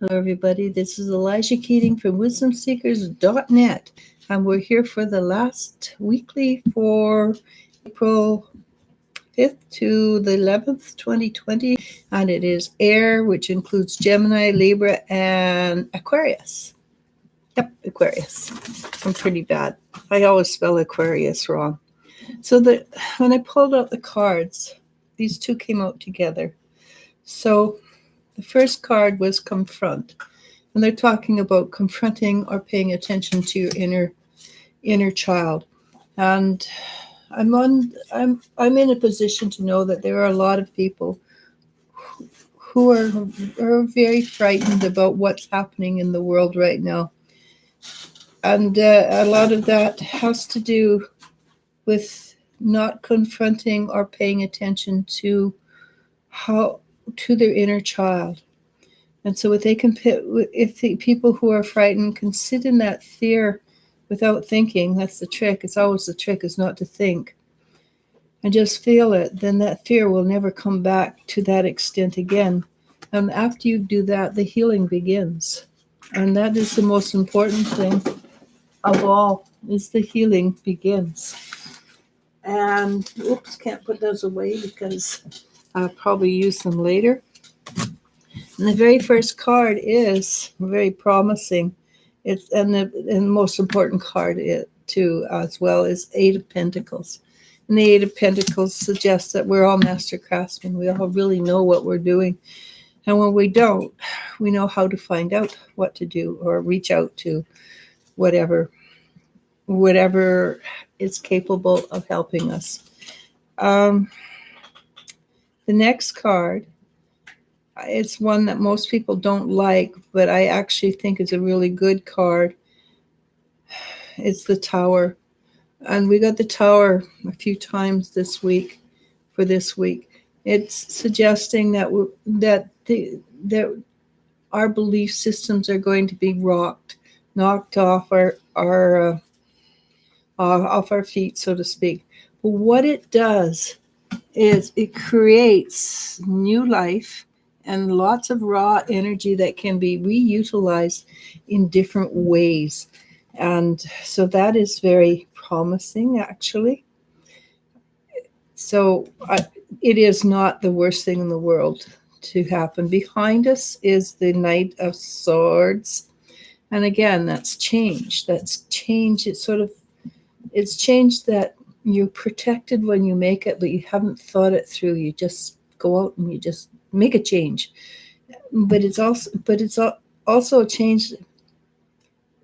Hello, everybody. This is Eliz-sha Keating from WisdomSeekers.net, and we're here for the last weekly for April 5th to the 11th, 2020, and it is air, which includes Gemini, Libra, and Aquarius. Yep, Aquarius. I'm pretty bad. I always spell Aquarius wrong. So when I pulled out the cards, these two came out together. So the first card was confront, and they're talking about confronting or paying attention to your inner child. And I'm in a position to know that there are a lot of people who are very frightened about what's happening in the world right now, and a lot of that has to do with not confronting or paying attention to their inner child. And so if the people who are frightened can sit in that fear without thinking, that's the trick. It's always the trick is not to think and just feel it. Then that fear will never come back to that extent again. And after you do that, the healing begins. And that is the most important thing of all, is the healing begins. And oops, can't put those away because I'll probably use them later. And the very first card is very promising. The most important card too, as well, is Eight of Pentacles. And the Eight of Pentacles suggests that we're all master craftsmen. We all really know what we're doing. And when we don't, we know how to find out what to do or reach out to whatever is capable of helping us. The next card, it's one that most people don't like, but I actually think is a really good card. It's the Tower. And we got the Tower a few times this week. It's suggesting that our belief systems are going to be knocked off off our feet, so to speak. But what it does is it creates new life and lots of raw energy that can be reutilized in different ways. And so that is very promising, actually. So it is not the worst thing in the world to happen. Behind us is the Knight of Swords. And again, that's change. It's changed that you're protected when you make it, but you haven't thought it through. You just go out and you just make a change. But it's also a change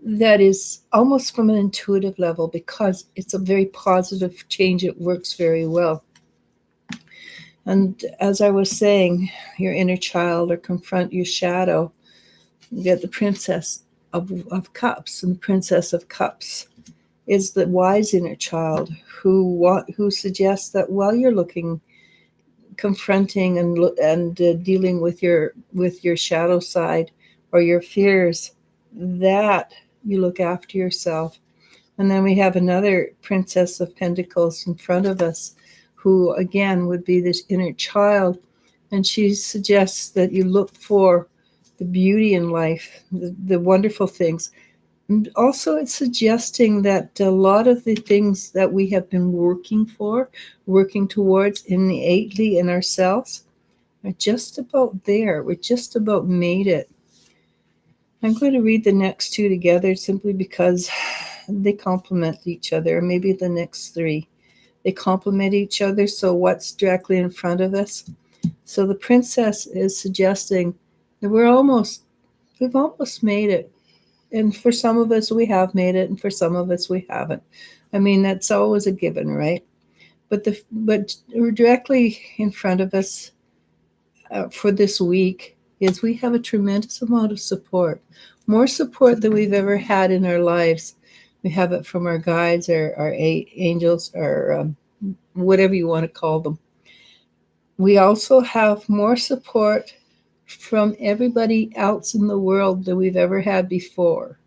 that is almost from an intuitive level, because it's a very positive change. It works very well. And as I was saying, your inner child, or confront your shadow, you get the Princess of Cups. And the Princess of Cups is the wise inner child who suggests that while you're confronting and dealing with your shadow side or your fears, that you look after yourself. And then we have another Princess of Pentacles in front of us, who again would be this inner child, and she suggests that you look for the beauty in life, the wonderful things. And also it's suggesting that a lot of the things that we have been working towards innately in ourselves are just about there. We're just about made it. I'm going to read the next two together simply because they complement each other, or maybe the next three. They complement each other, so what's directly in front of us? So the Princess is suggesting that we've almost made it. And for some of us, we have made it, and for some of us, we haven't. I mean, that's always a given, right? But directly in front of us for this week is we have a tremendous amount of support, more support than we've ever had in our lives. We have it from our guides, our angels, or whatever you want to call them. We also have more support from everybody else in the world than we've ever had before.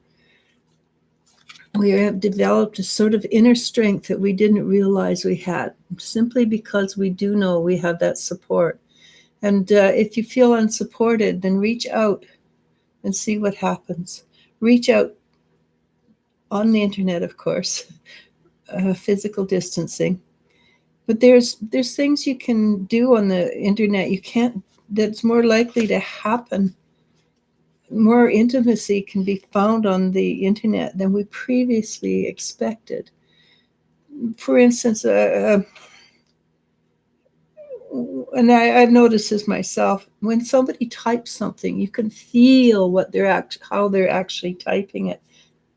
We have developed a sort of inner strength that we didn't realize we had, simply because we do know we have that support. And if you feel unsupported, then reach out and see what happens. Reach out on the internet, of course, physical distancing. But there's things you can do on the internet you can't, that's more likely to happen. More intimacy can be found on the internet than we previously expected. For instance, and I've noticed this myself, when somebody types something, you can feel what how they're actually typing it.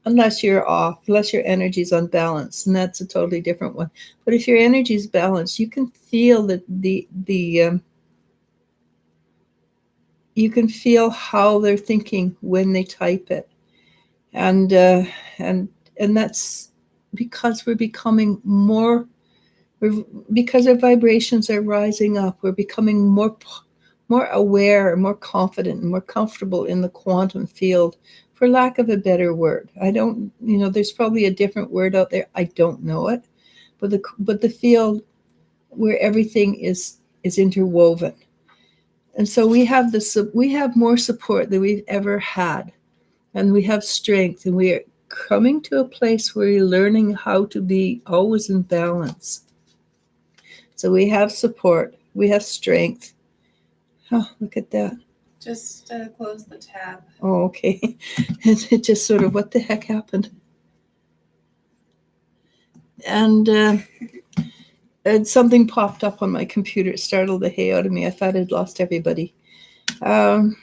Unless you're off, unless your energy is unbalanced, and that's a totally different one. But if your energy is balanced, you can feel you can feel how they're thinking when they type it, and and and that's because we're becoming more. Because our vibrations are rising up, we're becoming more aware, more confident, and more comfortable in the quantum field, for lack of a better word. I don't, there's probably a different word out there. I don't know it, but the field where everything is interwoven, and so we have more support than we've ever had, and we have strength, and we are coming to a place where we're learning how to be always in balance. So we have support, we have strength. Oh, look at that. Just close the tab. Oh, okay. It just sort of, what the heck happened? And something popped up on my computer. It startled the hay out of me. I thought I'd lost everybody. And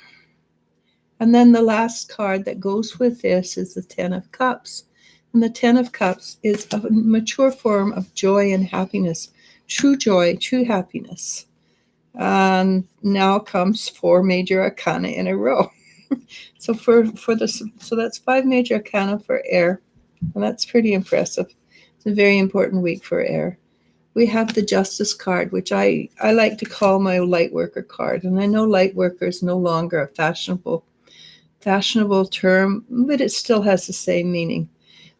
then the last card that goes with this is the Ten of Cups. And the Ten of Cups is a mature form of joy and happiness. True joy, true happiness. And now comes 4 major arcana in a row. So so that's 5 major arcana for air, and that's pretty impressive. It's a very important week for air. We have the Justice card, which I like to call my light worker card, and I know light worker is no longer a fashionable term, but it still has the same meaning.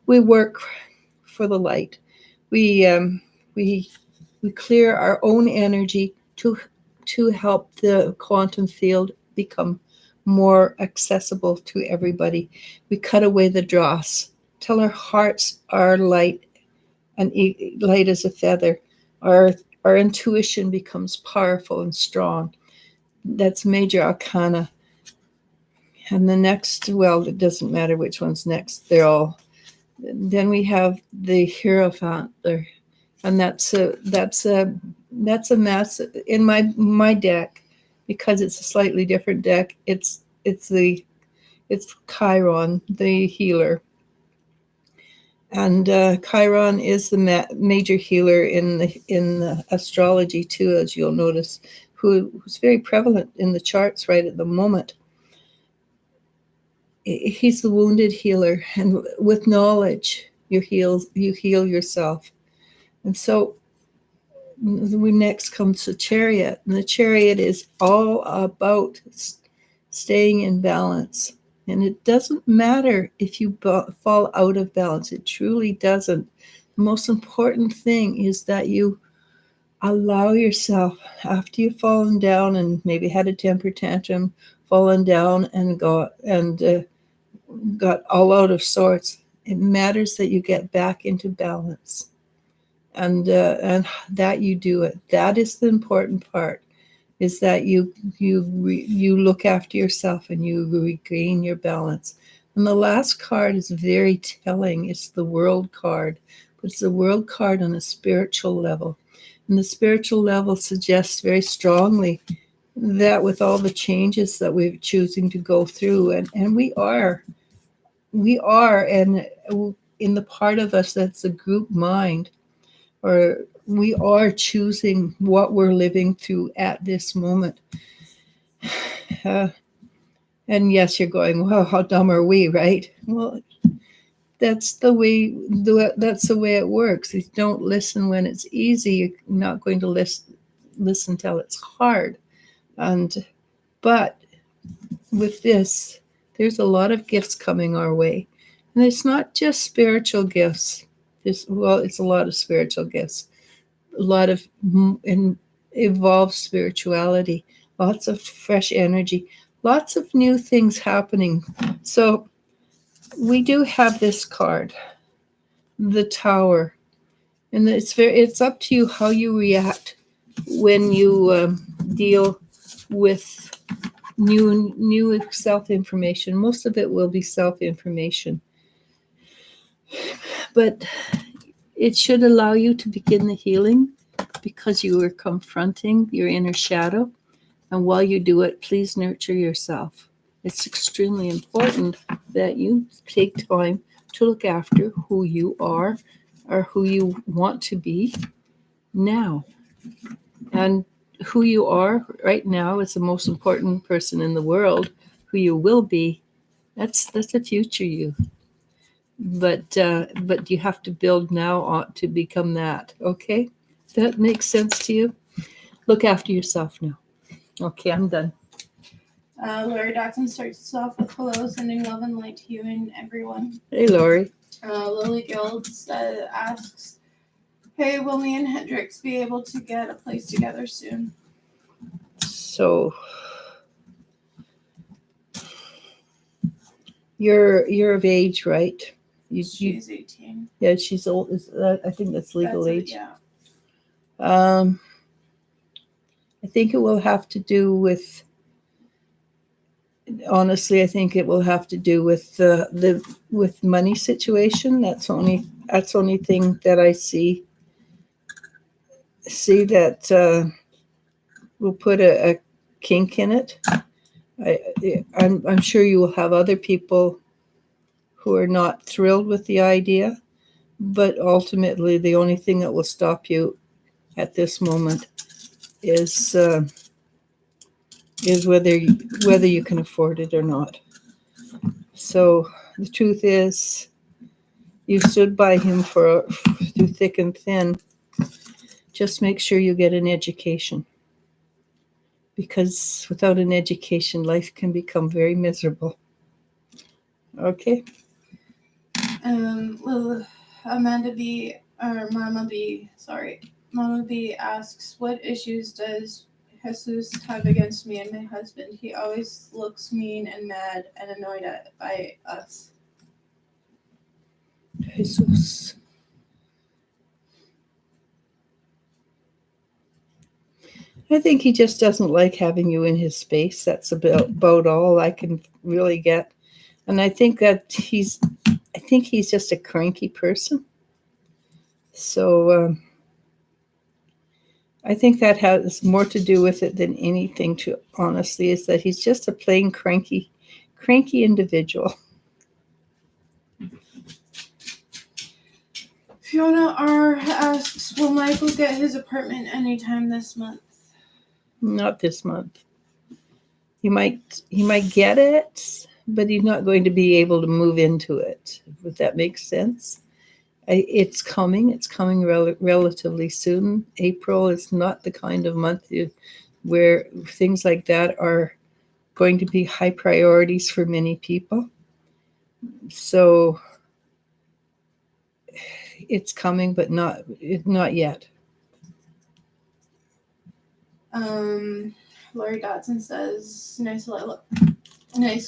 We work for the light. We clear our own energy to help the quantum field become more accessible to everybody. We cut away the dross till our hearts are light and light as a feather. Our intuition becomes powerful and strong. That's major arcana. And the next, well, it doesn't matter which one's next. They're all. Then we have the Hierophant there, and that's a mass in my deck, because it's a slightly different deck. It's Chiron, the healer, and Chiron is the major healer in the astrology too, as you'll notice, who's very prevalent in the charts right at the moment. He's the wounded healer, and with knowledge, you heal yourself. And so we next comes the Chariot, and the Chariot is all about staying in balance. And it doesn't matter if you fall out of balance. It truly doesn't. The most important thing is that you allow yourself, after you've fallen down and maybe had a temper tantrum, fallen down and got all out of sorts, it matters that you get back into balance, and that you do it. That is the important part, is that you look after yourself and you regain your balance. And the last card is very telling. It's the World card, but it's the World card on a spiritual level. And the spiritual level suggests very strongly that with all the changes that we're choosing to go through, and we are, and in the part of us that's the group mind, or we are choosing what we're living through at this moment. And yes, you're going, well, how dumb are we, right? Well, that's the way it works. If you don't listen when it's easy, you're not going to listen till it's hard. But with this, there's a lot of gifts coming our way. And it's not just spiritual gifts. It's a lot of spiritual gifts. A lot of evolved spirituality. Lots of fresh energy. Lots of new things happening. So we do have this card, the Tower, and it's up to you how you react when you deal with new self-information. Most of it will be self-information, but it should allow you to begin the healing because you are confronting your inner shadow. And while you do it, please nurture yourself. It's extremely important that you take time to look after who you are or who you want to be now. And who you are right now is the most important person in the world. Who you will be, that's the future you. But you have to build now on to become that. Okay, that makes sense to you. Look after yourself now. Okay, I'm done. Lori Dotson starts us off with hello, sending love and light to you and everyone. Hey, Lori. Lily Gilds asks, hey, will me and Hendrix be able to get a place together soon? So you're of age, right? She's 18. Yeah, she's old. I think that's legal age. Yeah. I think it will have to do with. Honestly, I think it will have to do with the with money situation. That's only thing that I see that will put a kink in it. I'm sure you will have other people who are not thrilled with the idea, but ultimately the only thing that will stop you at this moment is whether you can afford it or not. So the truth is, you stood by him through thick and thin. Just make sure you get an education, because without an education, life can become very miserable. Okay. Amanda B, or Mama B, sorry. Mama B asks, what issues does Jesus have against me and my husband? He always looks mean and mad and annoyed by us. Jesus. I think he just doesn't like having you in his space. That's about all I can really get. And I think he's just a cranky person. So I think that has more to do with it than anything. To honestly, is that he's just a plain cranky individual. Fiona R asks, will Michael get his apartment anytime this month? Not this month. He might get it, but he's not going to be able to move into it. If that makes sense. It's coming. It's coming relatively soon. April is not the kind of month where things like that are going to be high priorities for many people. So it's coming, but not yet. Lori Dotson says, nice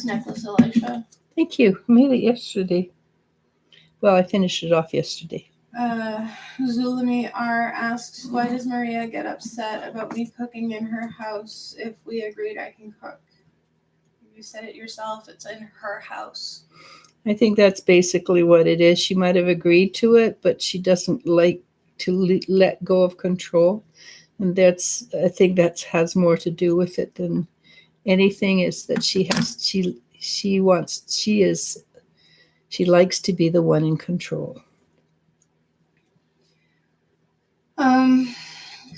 necklace, Eliz-sha. Thank you. I made it yesterday. Well, I finished it off yesterday. Zulemi R asks, why does Maria get upset about me cooking in her house if we agreed I can cook? You said it yourself, it's in her house. I think that's basically what it is. She might have agreed to it, but she doesn't like to let go of control. And I think that has more to do with it than anything, is that she likes to be the one in control.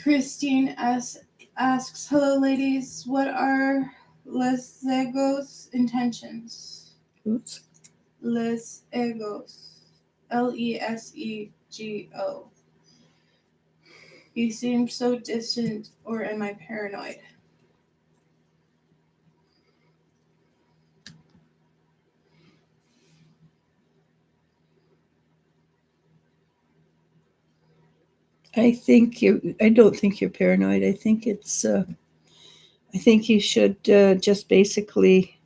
Christine asks, hello ladies, what are Lesegos intentions? Oops. Lesegos. Lesego. You seem so distant, or am I paranoid? I don't think you're paranoid. I think it's I think you should just basically,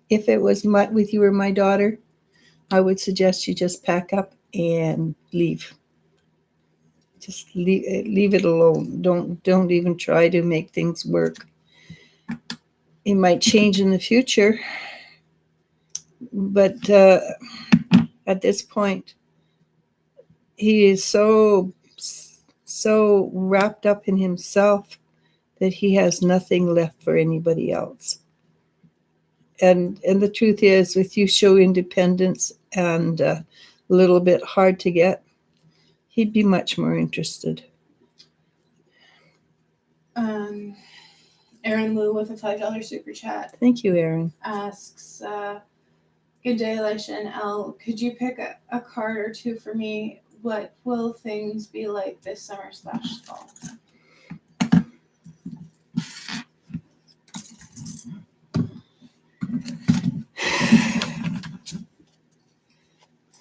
if it was with you or my daughter, I would suggest you just pack up and leave. Just leave it alone. Don't even try to make things work. It might change in the future, but at this point, he is so wrapped up in himself that he has nothing left for anybody else. And the truth is, with you show independence and a little bit hard to get, he'd be much more interested. Aaron Lou with a $5 super chat Thank you, Aaron. asks, good day, Eliz-sha and Elle. Could you pick a card or two for me? What will things be like this summer/fall?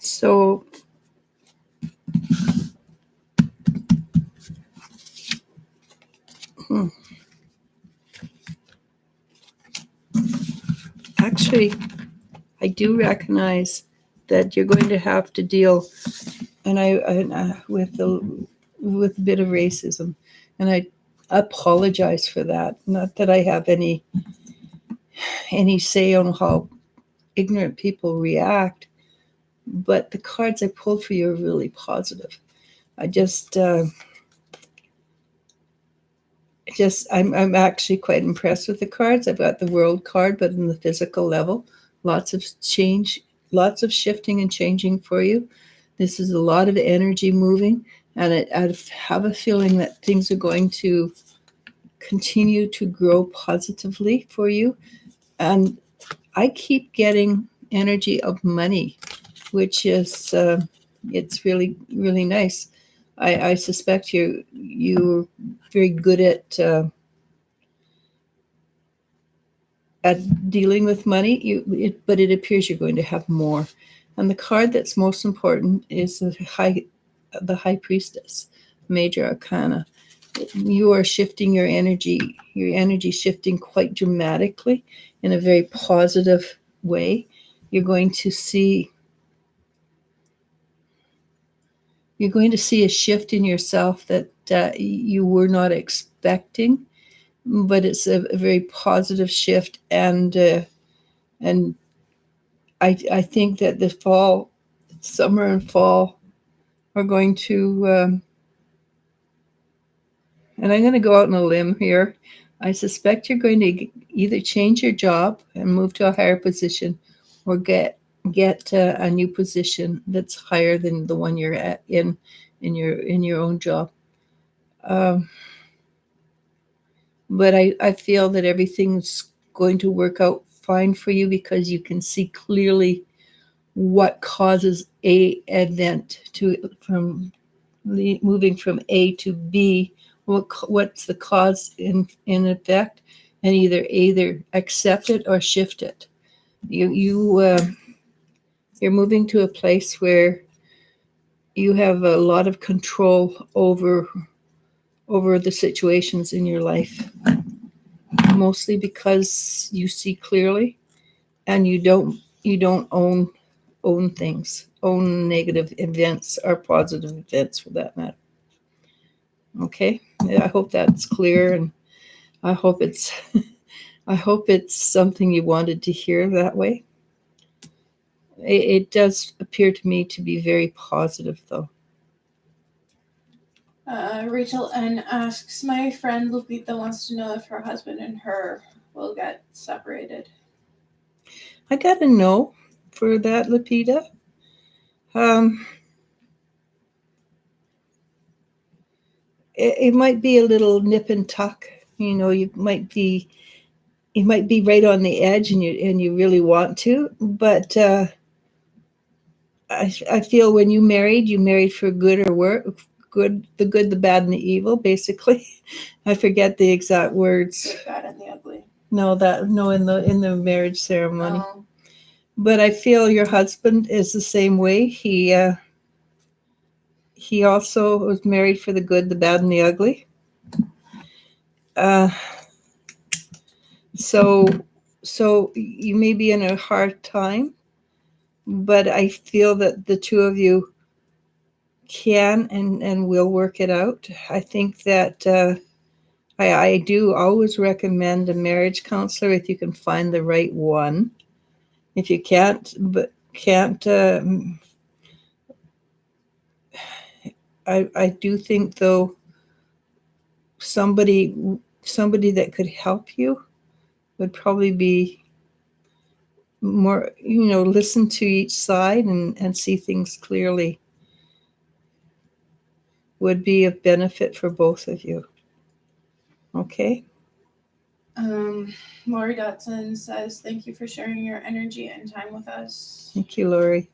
So actually, I do recognize that you're going to have to deal, with a bit of racism, and I apologize for that. Not that I have any say on how ignorant people react, but the cards I pulled for you are really positive. I'm actually quite impressed with the cards. I've got the World card, but in the physical level, lots of change, lots of shifting and changing for you. This is a lot of energy moving, and I have a feeling that things are going to continue to grow positively for you. And I keep getting energy of money, which is it's really, really nice. I suspect you're very good at dealing with money. But it appears you're going to have more. And the card that's most important is the High Priestess, Major Arcana. You are shifting your energy shifting quite dramatically in a very positive way. You're going to see a shift in yourself that you were not expecting, but it's a very positive shift. And I think that the summer and fall are going to, and I'm going to go out on a limb here. I suspect you're going to either change your job and move to a higher position, or get a new position that's higher than the one you're at in your own job. But I feel that everything's going to work out fine for you, because you can see clearly what causes a event from moving from A to B. What's the cause in effect, and either accept it or shift it. You're moving to a place where you have a lot of control over the situations in your life, mostly because you see clearly, and you don't own things, own negative events or positive events for that matter. Okay, I hope that's clear, and I hope it's something you wanted to hear that way. It does appear to me to be very positive, though. Rachel N asks, my friend Lupita wants to know if her husband and her will get separated. I got a no for that, Lupita. It might be a little nip and tuck. You might be right on the edge, and you really want to, but I feel when you married for good or work, the good, the bad, and the evil. Basically, I forget the exact words. The bad and the ugly. No, in the marriage ceremony. Oh. But I feel your husband is the same way. He also was married for the good, the bad, and the ugly. Uh, so you may be in a hard time, but I feel that the two of you can and will work it out. I think that I do always recommend a marriage counselor if you can find the right one. If you can't, I do think though somebody that could help you would probably be more, listen to each side and see things clearly, would be of benefit for both of you. Okay. Lori Dotson says, thank you for sharing your energy and time with us. Thank you, Lori.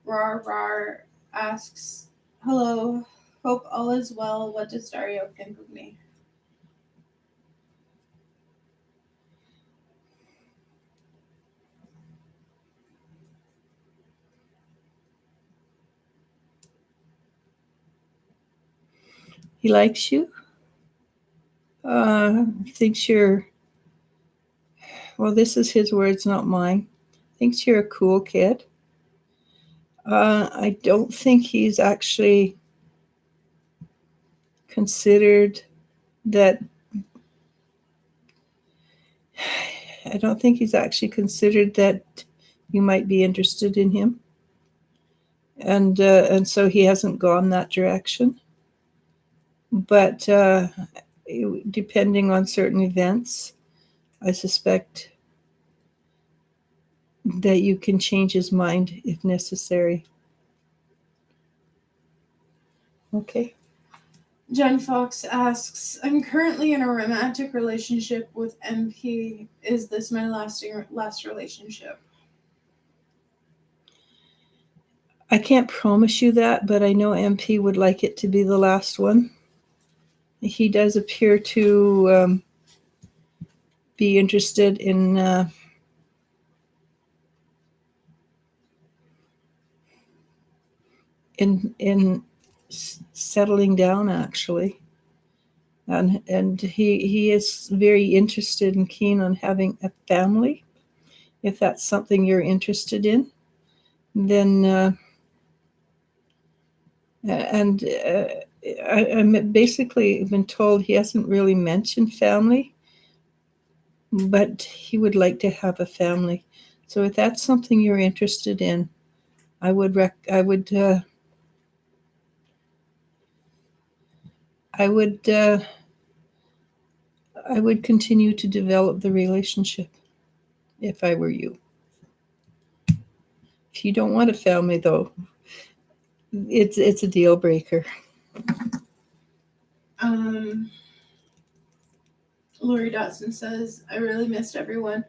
Rar asks, hello, hope all is well. What does Dario think of me? He likes you. Thinks you're, well, this is his words, not mine. Thinks you're a cool kid. I don't think he's actually considered that. I don't think he's actually considered that you might be interested in him, and so he hasn't gone that direction. But depending on certain events, I suspect that you can change his mind if necessary. Okay. Jen Fox asks, I'm currently in a romantic relationship with MP. Is this my last relationship? I can't promise you that, but I know MP would like it to be the last one. He does appear to be interested in settling down, actually, and he is very interested and keen on having a family. If that's something you're interested in, then I'm basically been told he hasn't really mentioned family, but he would like to have a family. So if that's something you're interested in, I would continue to develop the relationship if I were you. If you don't want a family, though, it's a deal breaker. Lori Dotson says, I really missed everyone.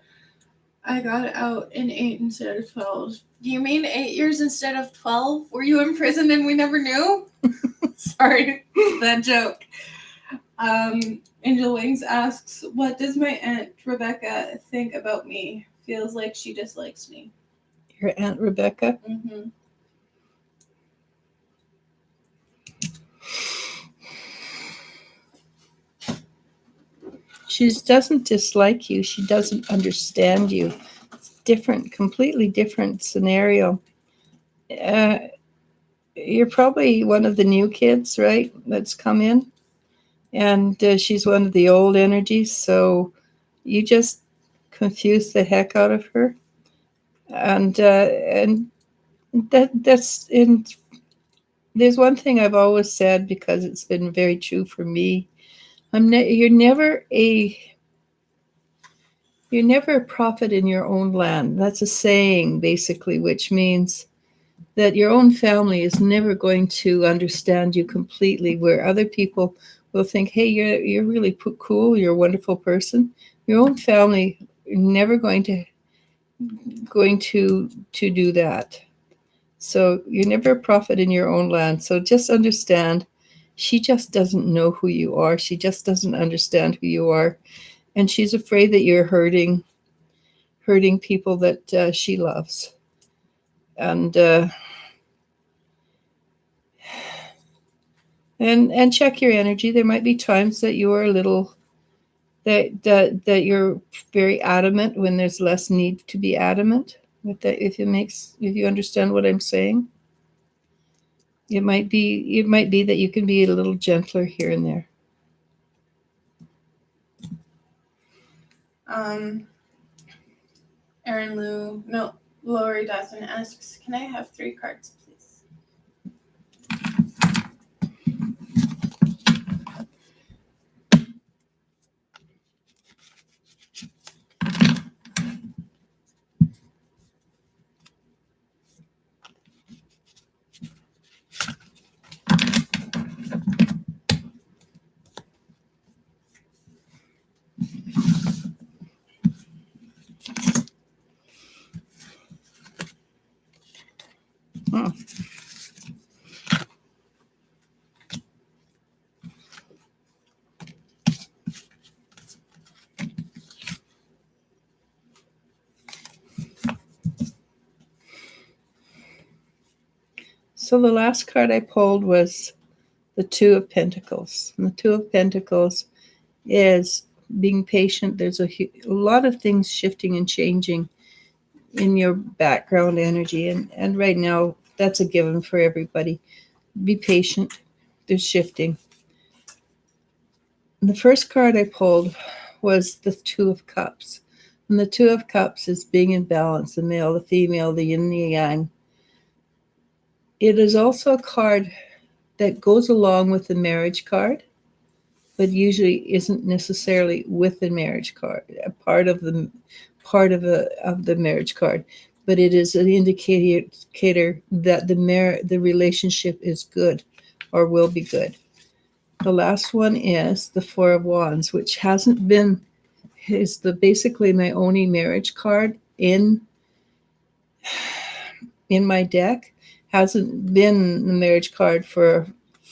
I got out in 8 instead of 12. Do you mean 8 years instead of 12? Were you in prison and we never knew? Sorry, that joke. Angel Wings asks, what does my Aunt Rebecca think about me? Feels like she dislikes me. Your Aunt Rebecca? Mm-hmm. She doesn't dislike you. She doesn't understand you. It's different, completely different scenario. You're probably one of the new kids, right? That's come in. And she's one of the old energies. So you just confuse the heck out of her. And that's in. There's one thing I've always said, because it's been very true for me. You're never a prophet in your own land. That's a saying, basically, which means that your own family is never going to understand you completely, where other people will think, hey, you're really cool, you're a wonderful person. Your own family never going to do that. So you're never a prophet in your own land. So just understand, she just doesn't know who you are. She just doesn't understand who you are. And she's afraid that you're hurting people that she loves. And check your energy. There might be times that you are a little that you're very adamant when there's less need to be adamant. With that, if you understand what I'm saying, it might be that you can be a little gentler here and there. Aaron Lou, no, Lori Dawson asks, can I have 3 cards, please? Hmm. So the last card I pulled was the Two of Pentacles. And the Two of Pentacles is being patient. There's a lot of things shifting and changing in your background energy. And right now, that's a given for everybody. Be patient. There's shifting. And the first card I pulled was the Two of Cups. And the Two of Cups is being in balance, the male, the female, the yin and the yang. It is also a card that goes along with the marriage card, but usually isn't necessarily with the marriage card, a part of the marriage card. But it is an indicator that the relationship is good or will be good. The last one is the Four of Wands, which is basically my only marriage card in my deck. Hasn't been the marriage card for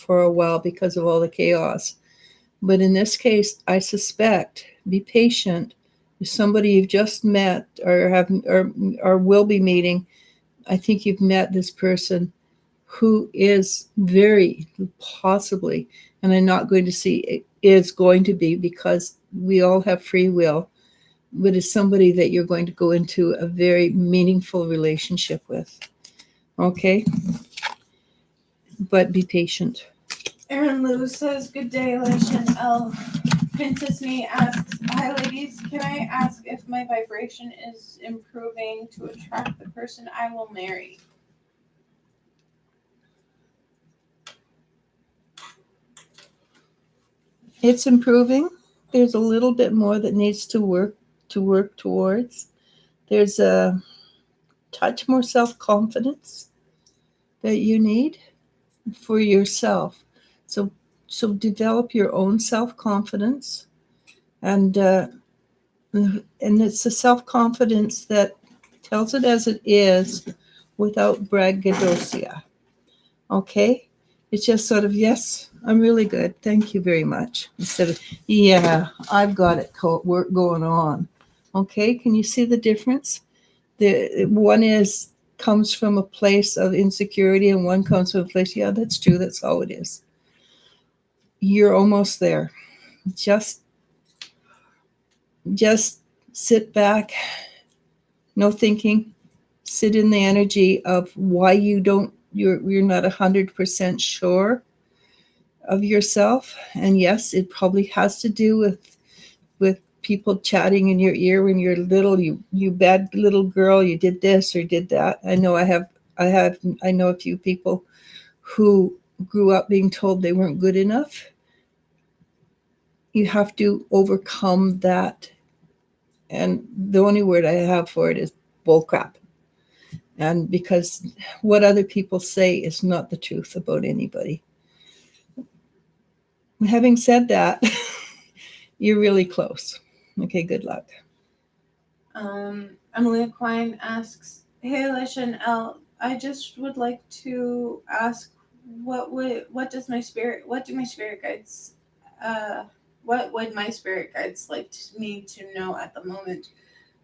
a while because of all the chaos. But in this case, I suspect, be patient. If somebody you've just met or will be meeting, I think you've met this person who is very possibly, and I'm not going to see is going to be, because we all have free will, but is somebody that you're going to go into a very meaningful relationship with. Okay? But be patient. Aaron Lou says, good day, Eliz-sha and L. Princess Me asks, hi ladies, can I ask if my vibration is improving to attract the person I will marry? It's improving. There's a little bit more that needs to work towards. There's a touch more self-confidence that you need for yourself. So develop your own self-confidence, and it's a self-confidence that tells it as it is without braggadocio. Okay? It's just sort of, yes, I'm really good. Thank you very much. Instead of, yeah, I've got it work going on. Okay? Can you see the difference? The one comes from a place of insecurity, and one comes from a place, yeah, that's true. That's all it is. You're almost there. Just sit back, no thinking, sit in the energy of why you're not 100% sure of yourself. And yes, it probably has to do with people chatting in your ear when you're little. You bad little girl, you did this or did that. I know a few people who grew up being told they weren't good enough. You have to overcome that. And the only word I have for it is bullcrap. And because what other people say is not the truth about anybody. Having said that, you're really close. Okay, good luck. Emily Quine asks, hey Eliz-sha and L, I just would like to ask, what would my spirit guides like me to know at the moment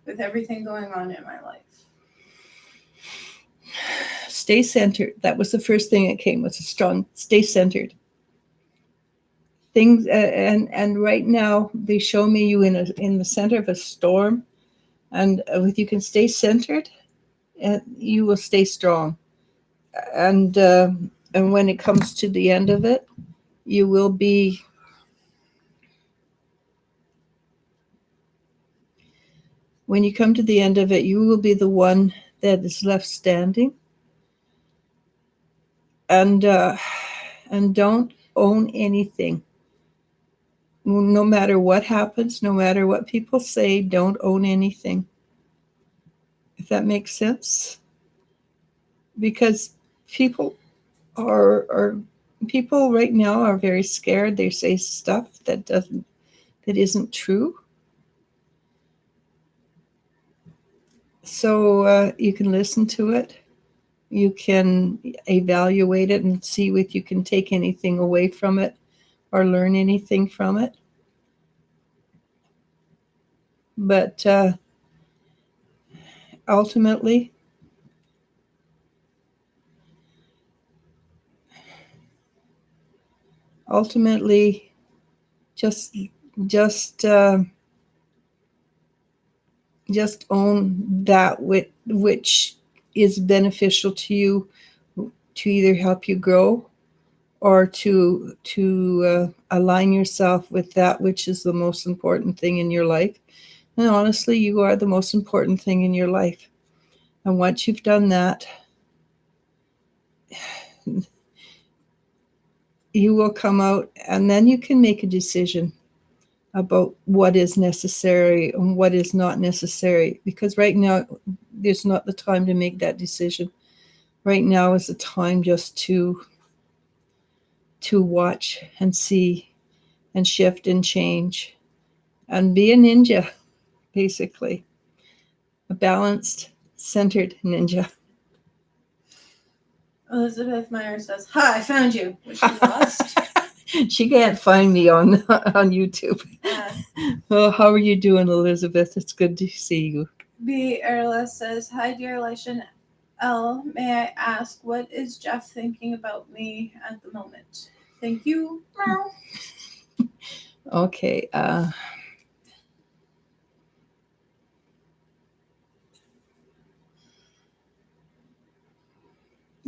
with everything going on in my life? Stay centered. That was the first thing that came, was a strong stay centered. things, and right now they show me you in the center of a storm, and if you can stay centered, you will stay strong. And when it comes to the end of it, you will be. When you come to the end of it, you will be the one that is left standing. And don't own anything. No matter what happens, no matter what people say, don't own anything. If that makes sense, because people are people right now are very scared. They say stuff that isn't true. So you can listen to it. You can evaluate it and see if you can take anything away from it or learn anything from it. But ultimately, just just uh, just own that which is beneficial to you, to either help you grow or to align yourself with that which is the most important thing in your life. And honestly, you are the most important thing in your life. And once you've done that, you will come out, and then you can make a decision about what is necessary and what is not necessary. Because right now, there's not the time to make that decision. Right now is the time just to watch and see and shift and change and be a ninja, basically. A balanced, centered ninja. Elizabeth Meyer says, "Hi, I found you." Was she lost? She can't find me on YouTube. Oh, how are you doing, Elizabeth? It's good to see you. B. Erla says, "Hi, dear Elisha L. May I ask, what is Jeff thinking about me at the moment? Thank you." Okay.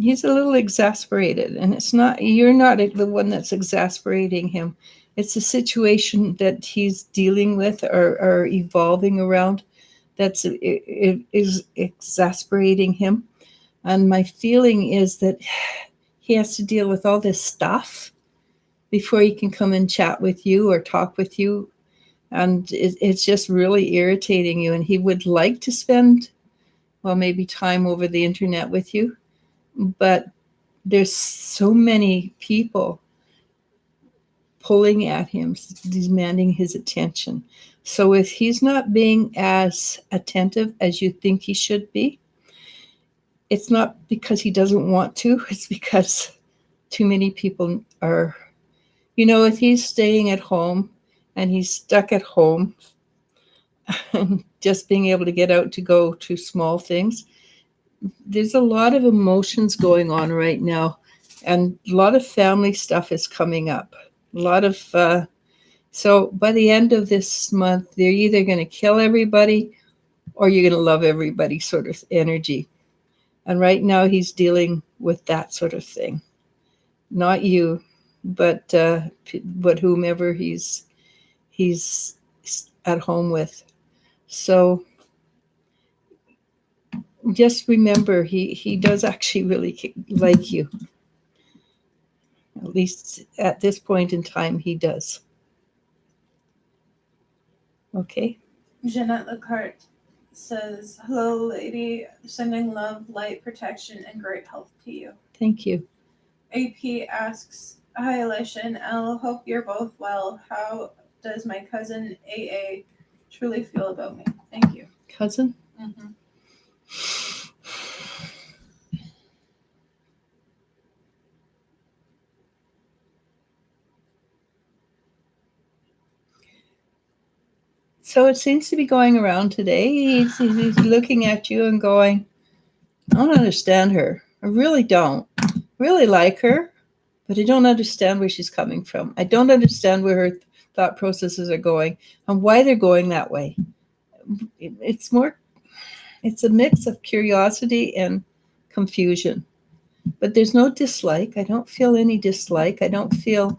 He's a little exasperated, and you're not the one that's exasperating him. It's a situation that he's dealing with or evolving around it is exasperating him. And my feeling is that he has to deal with all this stuff before he can come and chat with you or talk with you. And it's just really irritating you. And he would like to spend, well, maybe time over the internet with you. But there's so many people pulling at him, demanding his attention. So if he's not being as attentive as you think he should be, it's not because he doesn't want to, it's because too many people are, if he's staying at home and he's stuck at home and just being able to get out to go to small things, there's a lot of emotions going on right now, and a lot of family stuff is coming up. A lot of so by the end of this month, they're either going to kill everybody or you're going to love everybody sort of energy. And right now he's dealing with that sort of thing. Not you, but whomever he's at home with. So just remember, he does actually really like you. At least at this point in time, he does. Okay. Jeanette Lecarte says, "Hello, lady. Sending love, light, protection, and great health to you." Thank you. AP asks, "Hi, Elisha and Elle. Hope you're both well. How does my cousin AA truly feel about me? Thank you." Cousin? Mm-hmm. So it seems to be going around today. He's looking at you and going, "I don't understand her. I really don't. Really like her, but I don't understand where she's coming from. I don't understand where her thought processes are going and why they're going that way. It's a mix of curiosity and confusion. But there's no dislike. I don't feel any dislike. I don't feel,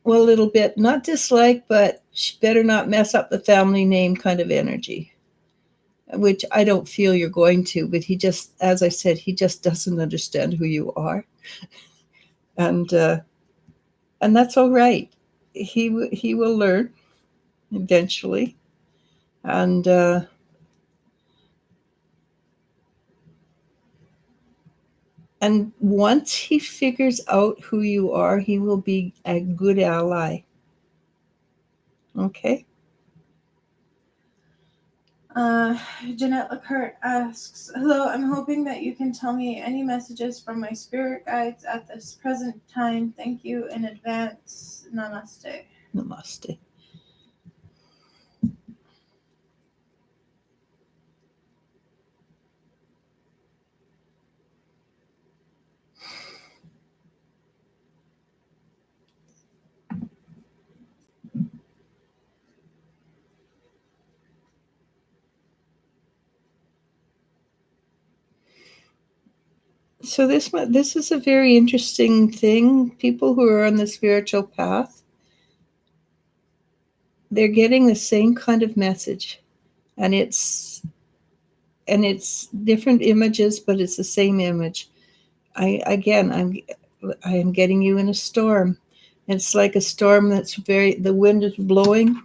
well, a little bit, not dislike, but she better not mess up the family name kind of energy, which I don't feel you're going to. But he just, as I said, he just doesn't understand who you are. And that's all right. He will learn eventually. And once he figures out who you are, he will be a good ally. Okay? Jeanette Lacarte asks, hello, I'm hoping that you can tell me any messages from my spirit guides at this present time. Thank you in advance. Namaste. Namaste. So this is a very interesting thing. People who are on the spiritual path, they're getting the same kind of message, and it's different images, but it's the same image. I am getting you in a storm. It's like a storm the wind is blowing,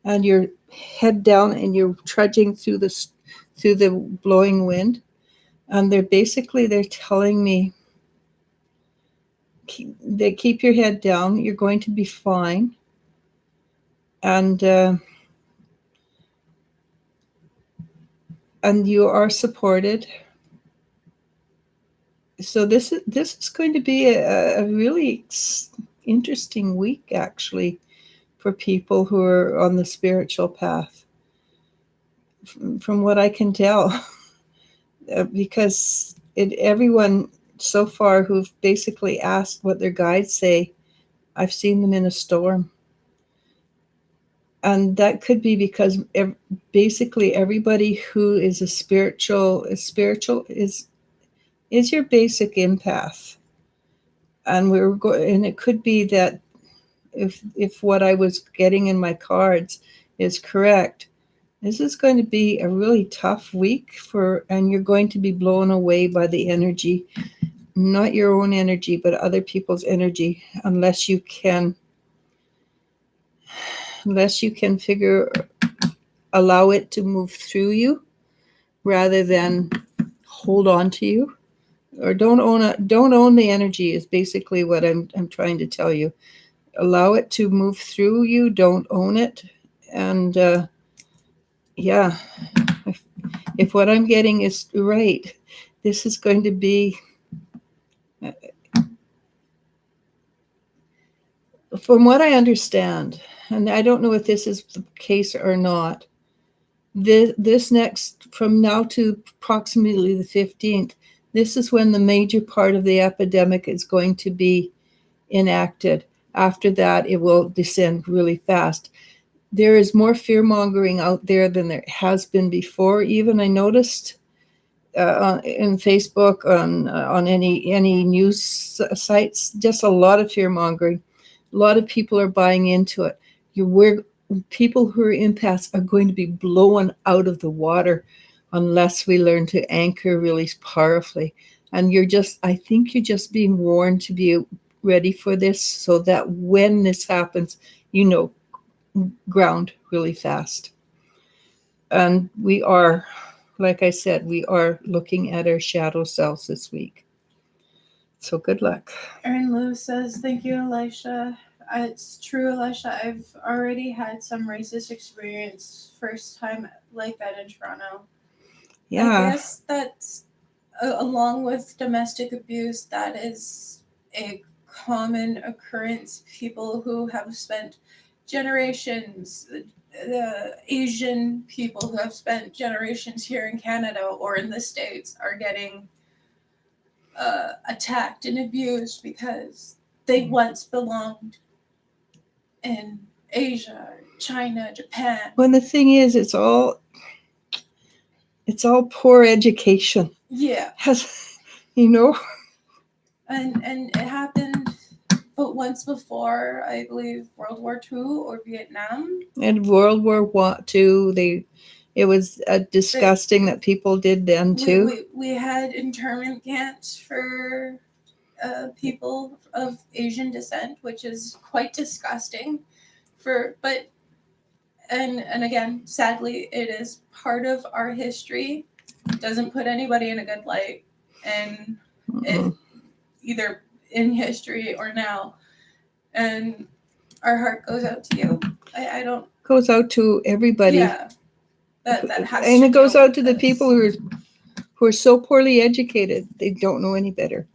and you're head down and you're trudging through the blowing wind, and they're telling me, keep your head down. You're going to be fine, and you are supported. So this is going to be a really interesting week, actually, for people who are on the spiritual path, from what I can tell, because everyone so far who've basically asked what their guides say, I've seen them in a storm. And that could be because basically everybody who is spiritual is your basic empath. And and it could be that if what I was getting in my cards is correct, this is going to be a really tough week and you're going to be blown away by the energy, not your own energy, but other people's energy, unless you can allow it to move through you rather than hold on to you. Or don't own the energy is basically what I'm trying to tell you. Allow it to move through you, don't own it. And yeah, if what I'm getting is right, this is going to be, from what I understand, and I don't know if this is the case or not, this next, from now to approximately the 15th, this is when the major part of the epidemic is going to be enacted. After that, it will descend really fast. There is more fear-mongering out there than there has been before. Even I noticed in Facebook, on any news sites, just a lot of fear-mongering. A lot of people are buying into it. People who are empaths are going to be blown out of the water unless we learn to anchor really powerfully. And I think you're just being warned to be ready for this, so that when this happens, ground really fast. And we are, like I said, we are looking at our shadow selves this week. So good luck. Erin Lewis says, thank you, Eliz-sha. It's true, Eliz-sha. I've already had some racist experience, first time like that in Toronto. Yeah. I guess that's, along with domestic abuse, that is a common occurrence. People who have spent generations, the Asian people who have spent generations here in Canada or in the States, are getting attacked and abused because they once belonged in Asia, China, Japan. When the thing is, it's all poor education. Yeah. You know. And it happened, but once before, I believe World War II or Vietnam. And World War II, it was disgusting that people did then too. We had internment camps for people of Asian descent, which is quite disgusting. And again, sadly, it is part of our history. Doesn't put anybody in a good light, and it either in history or now. And our heart goes out to you. I don't. Goes out to everybody. Yeah. That has and to it goes deal out with to the this. people who are so poorly educated they don't know any better.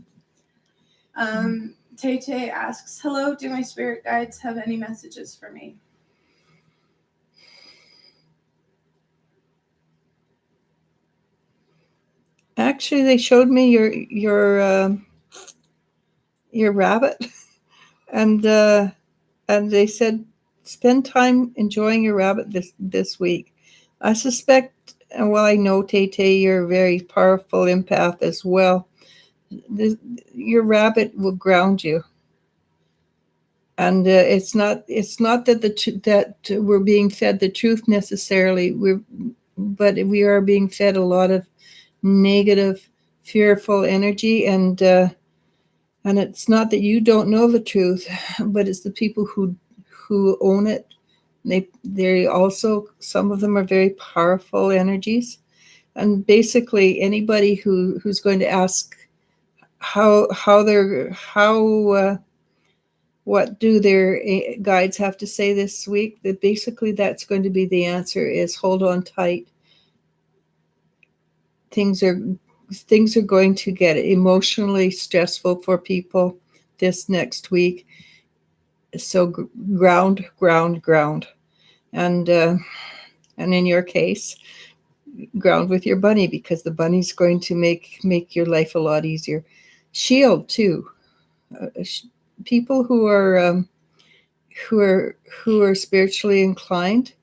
Tay asks, hello, do my spirit guides have any messages for me? Actually, they showed me your rabbit, and they said spend time enjoying your rabbit this week. I suspect, and well, I know Tay, you're a very powerful empath as well. Your rabbit will ground you, and it's not that that we're being fed the truth necessarily. But we are being fed a lot of negative, fearful energy, and it's not that you don't know the truth, but it's the people who own it. They also, some of them are very powerful energies, and basically anybody who's going to ask what do their guides have to say this week, that basically that's going to be the answer is hold on tight. Things are going to get emotionally stressful for people this next week. So ground, and in your case, ground with your bunny, because the bunny's going to make your life a lot easier. Shield too. People who are spiritually inclined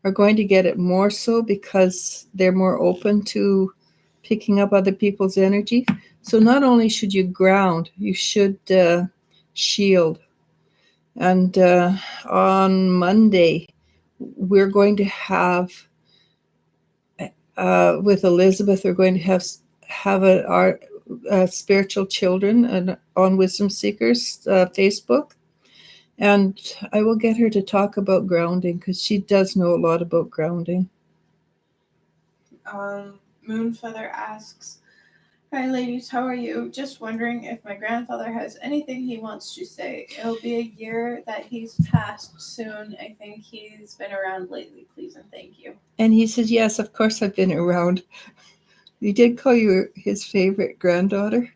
are going to get it more so because they're more open to picking up other people's energy. So not only should you ground, you should shield. And on Monday, we're going to have, with Elizabeth, we're going to have our spiritual children and on Wisdom Seekers Facebook. And I will get her to talk about grounding because she does know a lot about grounding. Moonfeather asks, hi ladies, how are you? Just wondering if my grandfather has anything he wants to say. It'll be a year that he's passed soon. I think he's been around lately. Please and thank you. And he says, yes, of course I've been around. He did call you his favorite granddaughter.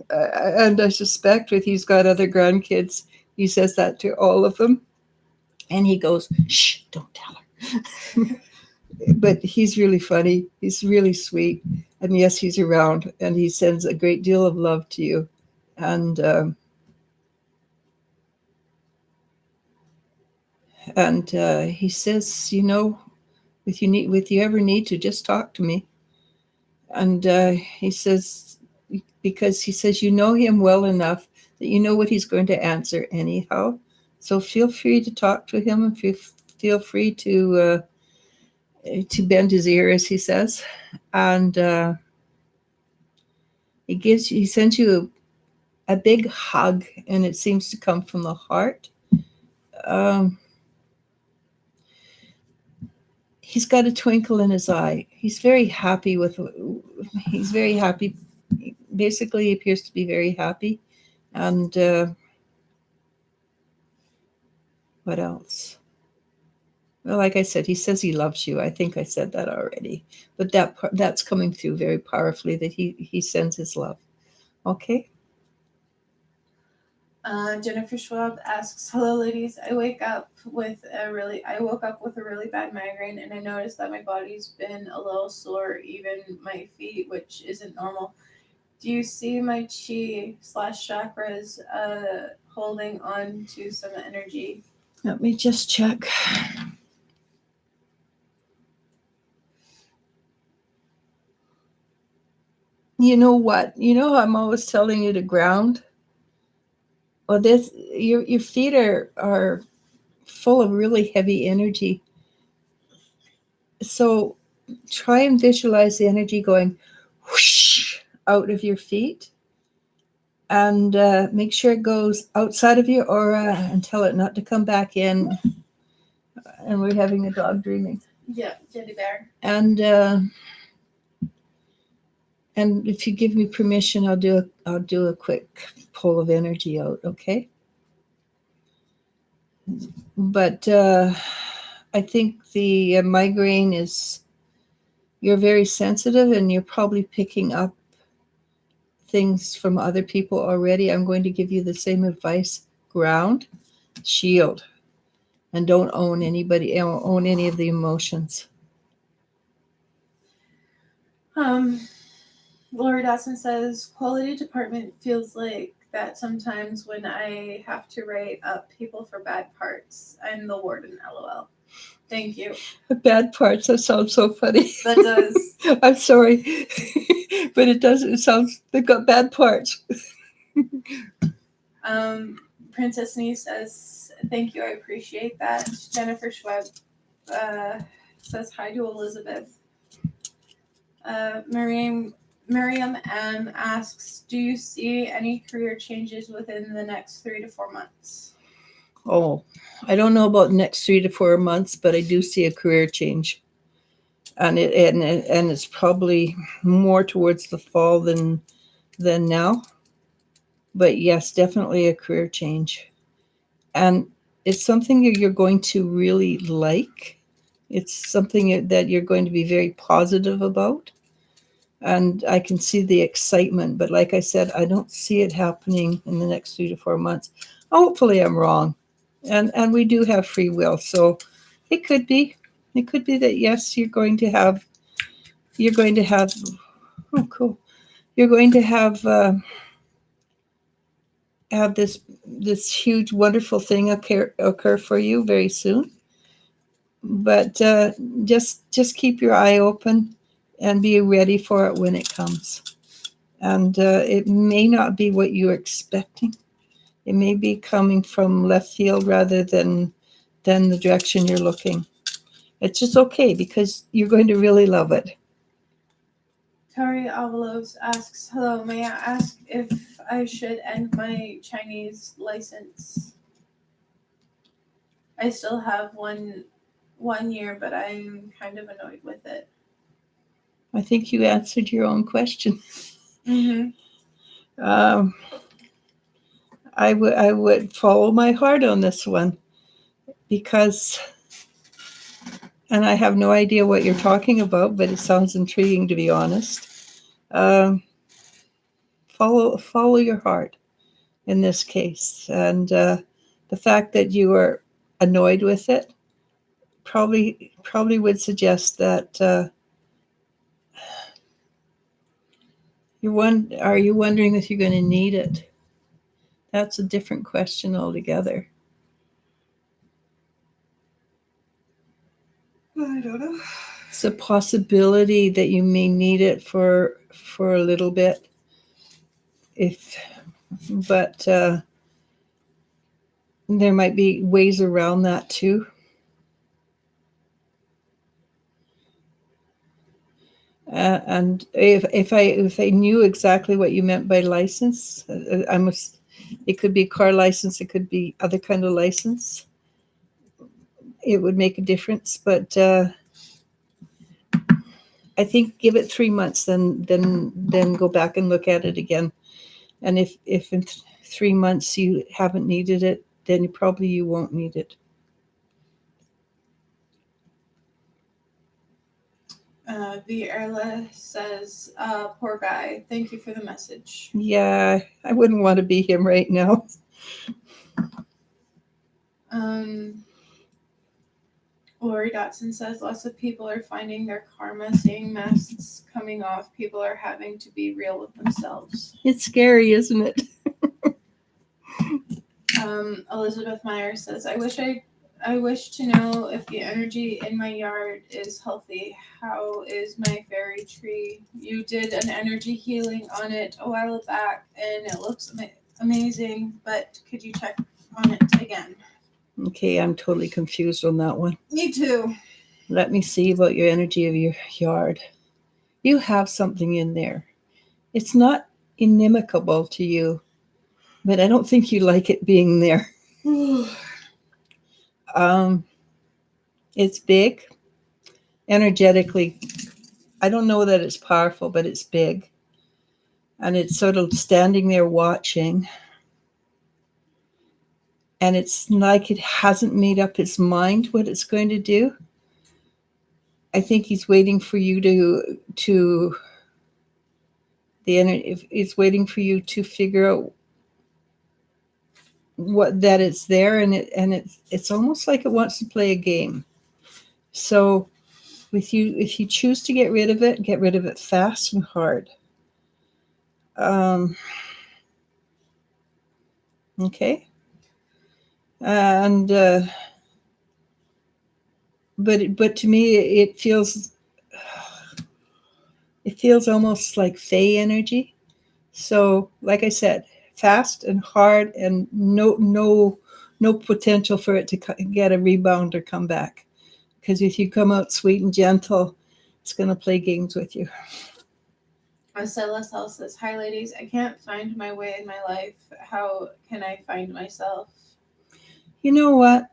And I suspect with he's got other grandkids, he says that to all of them. And he goes, shh, don't tell her. But he's really funny. He's really sweet. And yes, he's around. And he sends a great deal of love to you. And he says, if you ever need to, just talk to me. And he says, because he says, you know him well enough that you know what he's going to answer anyhow. So feel free to talk to him, and feel free to bend his ear, as he says. And he sends you a big hug, and it seems to come from the heart. He's got a twinkle in his eye. He's very happy. Basically, he appears to be very happy. And what else? Well, like I said, he says he loves you. I think I said that already. But that's coming through very powerfully, that he sends his love. Okay. Jennifer Schwab asks, hello ladies, I woke up with a really bad migraine, and I noticed that my body's been a little sore, even my feet, which isn't normal. Do you see my chi / chakras holding on to some energy? Let me just check. You know what? You know I'm always telling you to ground? Well, your feet are full of really heavy energy. So try and visualize the energy going whoosh out of your feet, and make sure it goes outside of your aura and tell it not to come back in. And we're having a dog dreaming. Yeah, teddy bear. And if you give me permission, I'll do a quick pull of energy out. Okay. But I think the migraine is, you're very sensitive and you're probably picking up things from other people already. I'm going to give you the same advice. Ground, shield, and don't own any of the emotions. Laura Dawson says, quality department feels like that sometimes when I have to write up people for bad parts. I'm the warden, LOL. Thank you. Bad parts, that sounds so funny. That does. I'm sorry. But it does, it sounds, they've got bad parts. Princess Nee says, thank you, I appreciate that. Jennifer Schweb says hi to Elizabeth. Miriam M asks, do you see any career changes within the next 3 to 4 months? Oh, I don't know about the next 3 to 4 months, but I do see a career change. And it's probably more towards the fall than now. But yes, definitely a career change. And it's something you're going to really like. It's something that you're going to be very positive about. And I can see the excitement. But like I said, I don't see it happening in the next 3 to 4 months. Hopefully I'm wrong. And we do have free will. So it could be. It could be that, yes, you're going to have, oh, cool. You're going to have this huge, wonderful thing occur for you very soon. But just keep your eye open and be ready for it when it comes. And it may not be what you're expecting. It may be coming from left field rather than the direction you're looking. It's just okay because you're going to really love it. Tari Avalos asks, hello, may I ask if I should end my Chinese license? I still have one year, but I'm kind of annoyed with it. I think you answered your own question. Mm-hmm. I would follow my heart on this one because, and I have no idea what you're talking about, but it sounds intriguing, to be honest. Follow your heart in this case, and the fact that you are annoyed with it probably would suggest that are you wondering if you're going to need it? That's a different question altogether. I don't know. It's a possibility that you may need it for a little bit. But there might be ways around that too. And if I knew exactly what you meant by license, it could be car license, it could be other kind of license. It would make a difference, but I think give it 3 months, then go back and look at it again. And if in 3 months you haven't needed it, then you won't need it. The Erla says, poor guy, thank you for the message. Yeah, I wouldn't want to be him right now. Lori Dotson says lots of people are finding their karma, seeing masks coming off. People are having to be real with themselves. It's scary, isn't it? Elizabeth Meyer says, I wish to know if the energy in my yard is healthy. How is my fairy tree? You did an energy healing on it a while back, and it looks amazing, but could you check on it again? Okay, I'm totally confused on that one. Me too. Let me see about your energy of your yard. You have something in there. It's not inimical to you, but I don't think you like it being there. It's big, energetically. I don't know that it's powerful, but it's big. And it's sort of standing there watching. And it's like it hasn't made up its mind what it's going to do. I think he's waiting for you to it's waiting for you to figure out what that it's there, and it's almost like it wants to play a game. So with you, if you choose to get rid of it fast and hard. Okay. And but to me it feels almost like fey energy. So like I said, fast and hard, and no potential for it to get a rebound or come back. Because if you come out sweet and gentle, it's going to play games with you. Marcella Sal says, hi ladies, I can't find my way in my life. How can I find myself? You know what?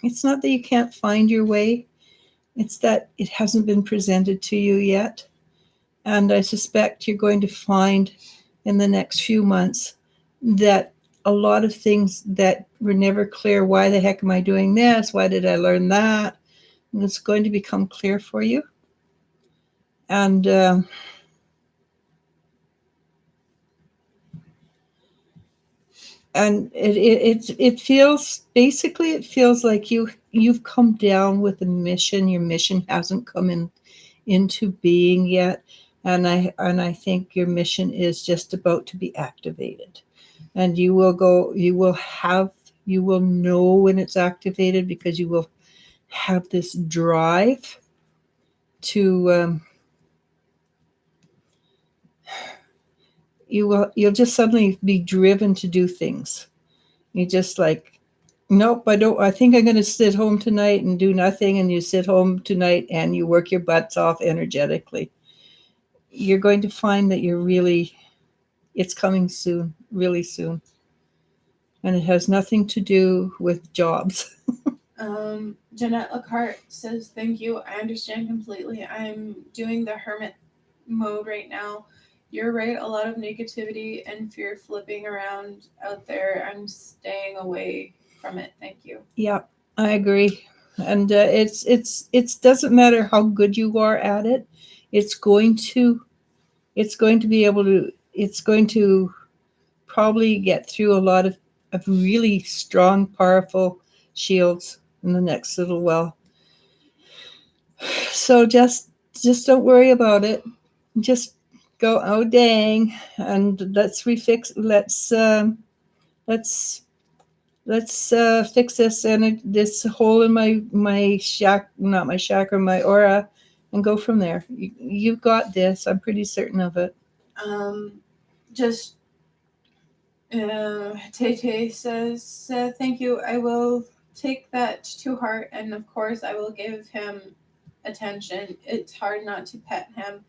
It's not that you can't find your way. It's that it hasn't been presented to you yet. And I suspect you're going to find in the next few months that a lot of things that were never clear, why the heck am I doing this? Why did I learn that? And it's going to become clear for you. And it feels, basically it feels like you've come down with a mission. Your mission hasn't come into being yet, and I think your mission is just about to be activated, and you will know when it's activated, because you will have this drive to you'll just suddenly be driven to do things. You just like, nope, I think I'm going to sit home tonight and do nothing. And you sit home tonight and you work your butts off energetically. You're going to find that it's coming soon, really soon. And it has nothing to do with jobs. Jeanette Lacarte says, thank you. I understand completely. I'm doing the hermit mode right now. You're right. A lot of negativity and fear flipping around out there. I'm staying away from it. Thank you. Yeah, I agree. And it doesn't matter how good you are at it. It's going to probably get through a lot of really strong, powerful shields in the next little while. So just don't worry about it. Just go, oh dang, and let's fix this and this hole in my not my chakra, my aura, and go from there. You've got this. I'm pretty certain of it. Tay says, thank you. I will take that to heart, and of course I will give him attention. It's hard not to pet him.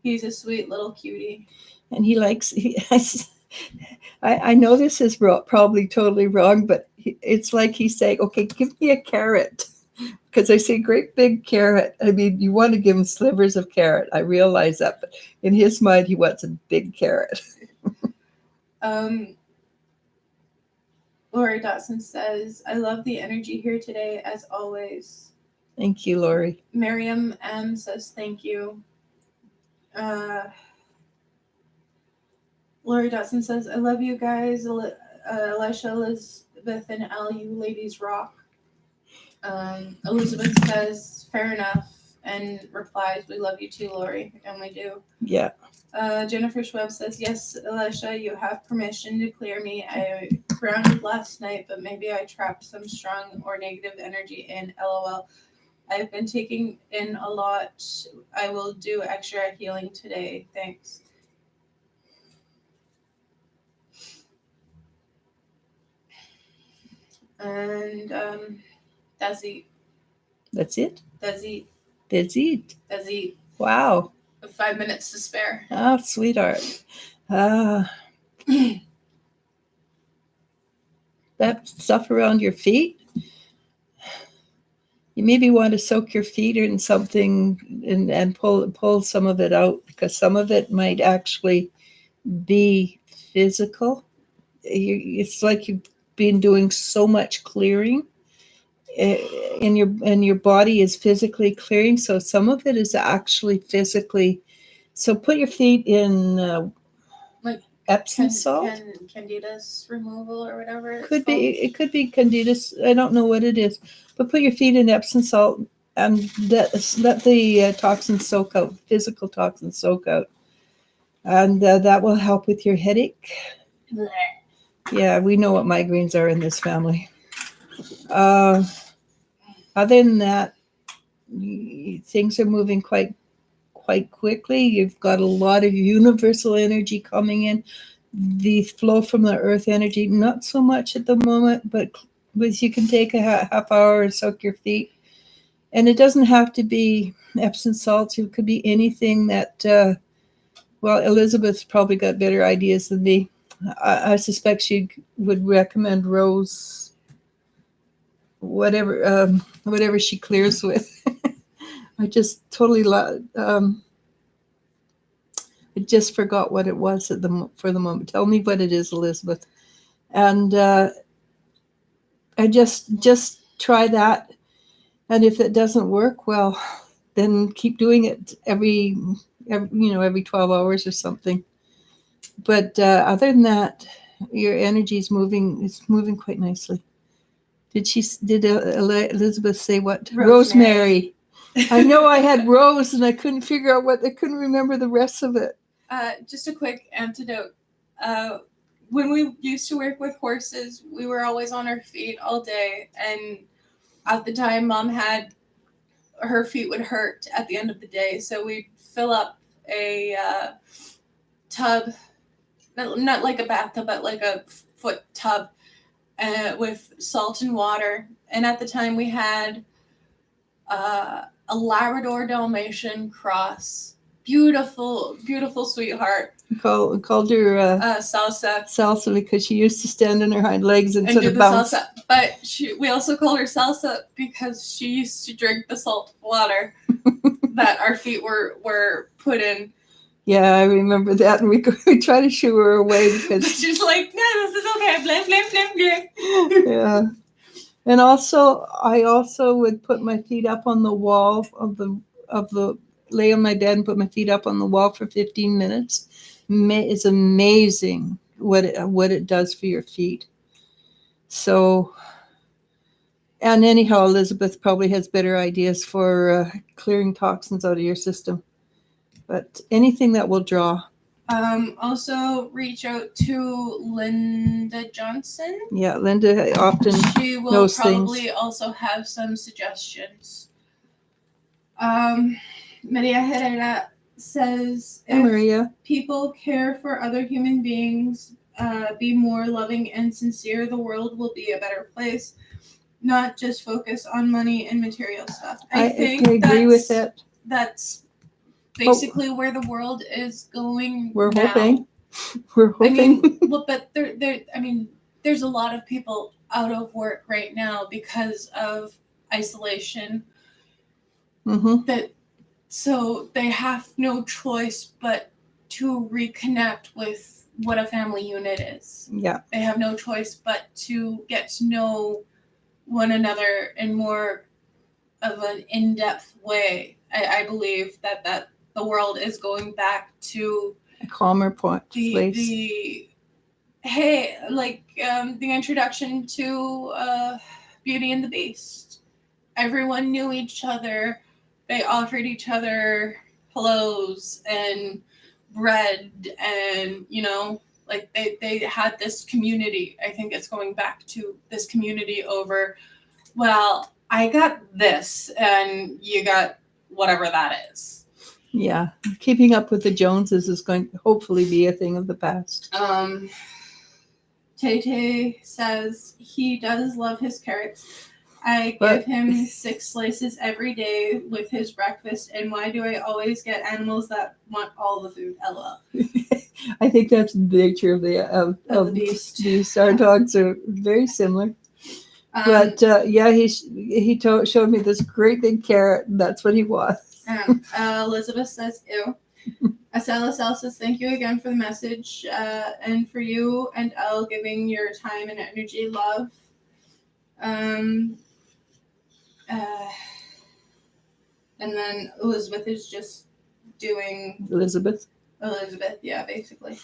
He's a sweet little cutie. And I know this is probably totally wrong, but it's like he's saying, okay, give me a carrot. Because I say great big carrot. I mean, you want to give him slivers of carrot. I realize that, but in his mind, he wants a big carrot. Lori Dotson says, I love the energy here today, as always. Thank you, Lori. Miriam M says, thank you. Lori Dotson says, I love you guys. Eliz-sha, Elizabeth, and Al, you ladies rock. Elizabeth says, fair enough, and replies, we love you too, Lori, and we do. Yeah. Jennifer Schwebb says, yes, Eliz-sha, you have permission to clear me. I grounded last night, but maybe I trapped some strong or negative energy in. LOL. I've been taking in a lot. I will do extra healing today. Thanks. And that's it. That's it? That's it. That's it. That's it. Wow. 5 minutes to spare. Oh, sweetheart. That stuff around your feet, you maybe want to soak your feet in something and pull some of it out, because some of it might actually be physical. It's like you've been doing so much clearing, and your body is physically clearing. So some of it is actually physically. So put your feet in like Epsom salt. Candida's removal or whatever. It could be Candida's. I don't know what it is, but put your feet in Epsom salt and let the toxins soak out, physical toxins soak out, and that will help with your headache. Blech. Yeah, we know what migraines are in this family. Other than that, things are moving quite quickly. You've got a lot of universal energy coming in. The flow from the earth energy, not so much at the moment, but you can take a half hour and soak your feet. And it doesn't have to be Epsom salts. It could be anything that, Elizabeth's probably got better ideas than me. I suspect she would recommend rose, whatever she clears with. I just totally I just forgot what it was for the moment. Tell me what it is, Elizabeth. And I just try that. And if it doesn't work, well, then keep doing it every 12 hours or something. But other than that, your energy is moving. It's moving quite nicely. Did Elizabeth say what? Rosemary. I know I had rose and I couldn't figure out I couldn't remember the rest of it. Just a quick antidote. When we used to work with horses, we were always on our feet all day. And at the time, Mom had her feet would hurt at the end of the day. So we'd fill up a tub, not like a bathtub, but like a foot tub with salt and water. And at the time, we had a Labrador Dalmatian cross. Beautiful, beautiful sweetheart. Called her Salsa. Salsa because she used to stand on her hind legs and sort of bounce. Salsa. But we also called her Salsa because she used to drink the salt water that our feet were put in. Yeah, I remember that, and we try to shoo her away because she's like, "No, this is okay." Blam, blam, blam, blam. Yeah, and I also would put my feet up on the wall of the lay on my bed and put my feet up on the wall for 15 minutes. It's amazing what it does for your feet. So, and anyhow, Elizabeth probably has better ideas for clearing toxins out of your system. But anything that will draw. Also reach out to Linda Johnson. Yeah, Linda often she will knows probably things. Also have some suggestions. Maria Herrera says, if people care for other human beings, be more loving and sincere, the world will be a better place. Not just focus on money and material stuff. I think I agree with that. That's basically where the world is going. We're now. hoping. We're hoping. But there's a lot of people out of work right now because of isolation. Mm-hmm. So they have no choice but to reconnect with what a family unit is. Yeah. They have no choice but to get to know one another in more of an in-depth way. I believe that the world is going back to a calmer place. The introduction to Beauty and the Beast. everyone knew each other. They offered each other pillows and bread, and like they had this community. I think it's going back to this community over, well, I got this and you got whatever that is. Yeah, keeping up with the Joneses is going to hopefully be a thing of the past. Tay says he does love his carrots. I give him 6 slices every day with his breakfast, and why do I always get animals that want all the food? LOL. I think that's the nature of the beast. Our dogs are very similar. But yeah, he showed me this great big carrot, and that's what he was. Elizabeth says, ew. SLSL says, thank you again for the message, and for you and Elle giving your time and energy, love. And then Elizabeth is just doing... Elizabeth, yeah, basically.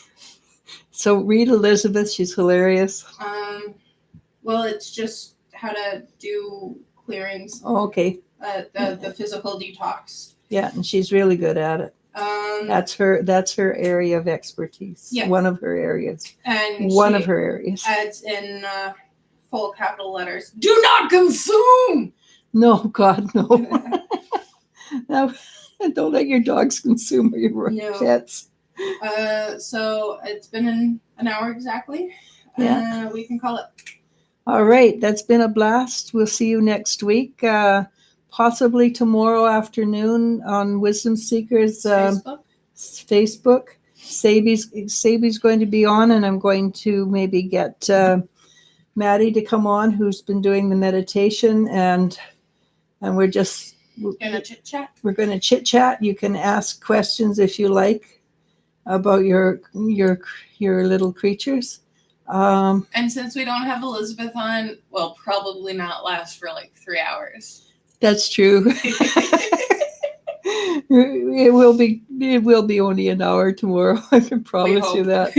So read Elizabeth, she's hilarious. Well, it's just how to do clearings. Oh, okay. The physical detox. Yeah, and she's really good at it. That's her area of expertise. Yeah. One of her areas. And one of her areas. Adds in full capital letters. Do not consume. No, God, no. No, don't let your dogs consume your pets. So it's been an hour exactly. Yeah. We can call it. All right, that's been a blast. We'll see you next week. Possibly tomorrow afternoon on Wisdom Seekers Facebook. Sabi's going to be on, and I'm going to maybe get Maddie to come on, who's been doing the meditation, and we're gonna chit chat. We're gonna chit chat. You can ask questions if you like about your little creatures. And since we don't have Elizabeth on, we'll probably not last for like 3 hours. That's true. It will be only an hour tomorrow. I can promise you that.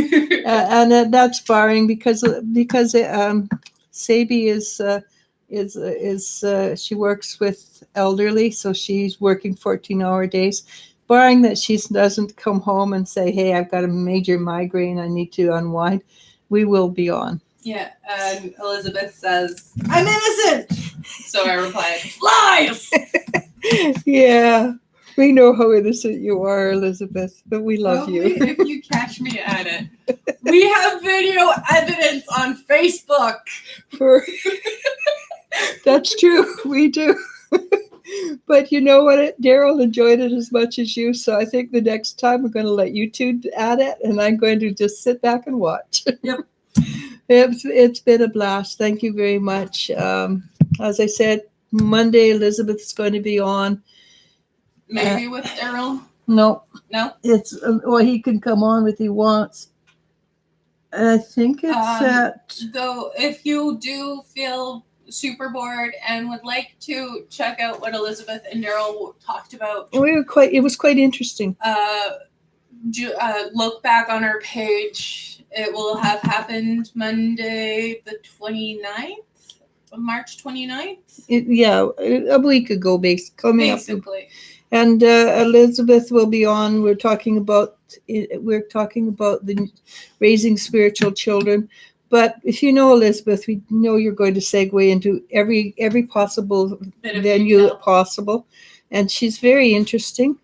And that's barring because Sabi is she works with elderly, so she's working 14-hour days. Barring that she doesn't come home and say, "Hey, I've got a major migraine. I need to unwind," we will be on. Yeah, and Elizabeth says, "I'm innocent." So I replied, "Lies." Yeah, we know how innocent you are, Elizabeth, but we love you. If you catch me at it. We have video evidence on Facebook. That's true, we do. But you know what? Daryl enjoyed it as much as you, so I think the next time we're going to let you two at it, and I'm going to just sit back and watch. Yep. It's been a blast. Thank you very much. As I said, Monday, Elizabeth's going to be on. Maybe with Daryl? No. It's he can come on if he wants. I think it's though, if you do feel super bored and would like to check out what Elizabeth and Daryl talked about, it was quite interesting. Look back on our page. It will have happened Monday the 29th of March 29th. A week ago, basically. And Elizabeth will be on. We're talking about the raising spiritual children. But if you know Elizabeth, we know you're going to segue into every possible venue possible, and she's very interesting.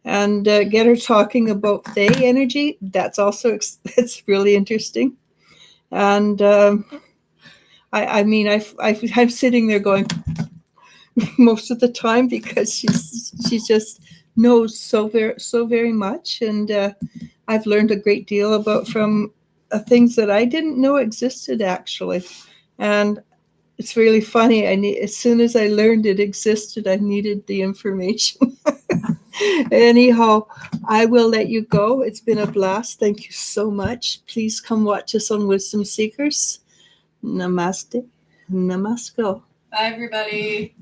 And get her talking about Fae energy. That's also it's really interesting. And I'm sitting there going most of the time because she just knows so very much, and I've learned a great deal from things that I didn't know existed actually, and it's really funny. As soon as I learned it existed, I needed the information. Anyhow, I will let you go. It's been a blast. Thank you so much. Please come watch us on Wisdom Seekers. Namaste. Namaskar. Bye, everybody.